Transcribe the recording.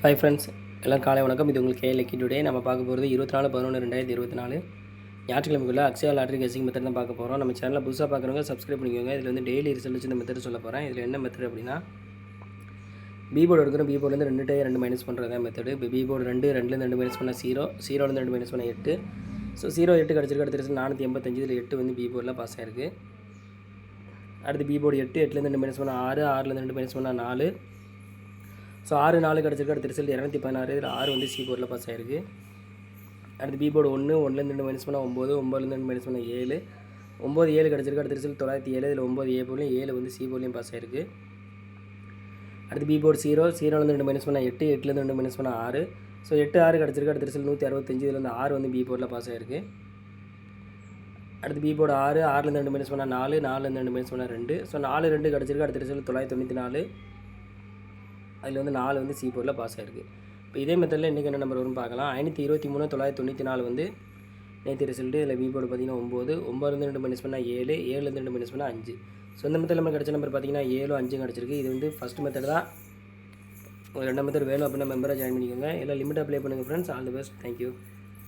Hi friends, எல்லோரும் காலை வணக்கம். இது உங்களுக்கு கேஎல்கி டுடே. நம்ம பார்க்க போகிறது 24/11/2024 ஞாயிற்றுக்கிழமைக்குள்ள அக்ஷயா லாட்ரி கெஸிங் மெத்தட் தான் பார்க்க போகிறோம். நம்ம சேனலில் புதுசாக பார்க்குறவங்க சப்ஸ்கிரைப் பண்ணிக்கோங்க. இதில் வந்து டெய்லி ரிசல்ட் வச்சு இந்த மெத்தட் சொல்ல போகிறேன். இதில் என்ன மெத்தட் அப்படின்னா, பி போர்டு எடுக்கிறோம். பி போர்டுலேருந்து 2 டை 2 மைனஸ் பண்ணுறது தான் மெத்தடு. இப்போ பி போர்டு 2, 2லேருந்து 2 மைனஸ் பண்ணால் 0, 0லேருந்து 2 மைனஸ் பண்ணால் 8. ஸோ 0 8 கிடச்சிருக்கு. அடுத்த ரிசல்ட் 485. இதில் 8 வந்து பி போர்டில் பாஸ் ஆகிருக்கு. அடுத்து பி போர்டு 8, 8லேருந்து 2 மைனஸ் பண்ணால் 6, 6லேருந்து 2 மைனஸ் பண்ணால் 4. ஸோ 6 4 கிடச்சிருக்கு. அடுத்த ரிசல்ட் 216. இதில் 6 வந்து சி போர்டில் பாஸ் ஆகிருக்கு. அடுத்து பி போர்டு 1, 1லேருந்து 2 மைனஸ் பண்ணால் 9, 9லேருந்து 2 மைனஸ் பண்ணால் 7, 9 7 கிடச்சிருக்கு. அடுத்த ரிசல்ட் 907. இதில் 9 ஏ போர்ட்லையும் 7 வந்து சி போர்ட்லையும் பாஸ் ஆகிருக்கு. அடுத்து பி போர்டு 0, 0லேருந்து 2 மைனஸ் பண்ணால் 8, 8லேருந்து 2 மைனஸ் பண்ணால் 6. ஸோ 8 6 கிடச்சிருக்கு. அடுத்த ரிசல்ட் 165. இதில் வந்து 6 வந்து பி போர்டில் பாஸ் ஆகிருக்கு. அடுத்து பி போர்டு 6, 6லேருந்து 2 மைனஸ் பண்ணால் 4, 4லேருந்து 2 மைனஸ் பண்ணால் 2. ஸோ 4 2 கிடச்சிருக்கு. அடுத்த ரிசல்ட் 994. அதில் வந்து 4 வந்து சி போர்டில் பாஸ் ஆகிருக்கு. இப்போ இதே மெத்தடில் இன்றைக்கி என்ன நம்பர் வரும்னு பார்க்கலாம். 523 994 வந்து நேற்று ரிசல்ட்டு. இதில் பி போர்டு பார்த்திங்கன்னா 9, 9லேருந்து 2 மைனஸ் பண்ணால் 7, 7லேருந்து 2 மைனஸ் பண்ணால் 5. ஸோ இந்த மெத்தடில் நம்ம கிடச்ச நம்பர் பார்த்திங்கன்னா 7 5 கிடச்சிருக்கு. இது வந்து ஃபஸ்ட் மெத்தட் தான். ஒரு 2 மெத்தட் வேணும் அப்படின்னா மெம்பராக ஜாயின் பண்ணிக்கோங்க. எல்லாம் லிமிட் அப்ளை பண்ணுங்கள் friends. All the best. Thank you.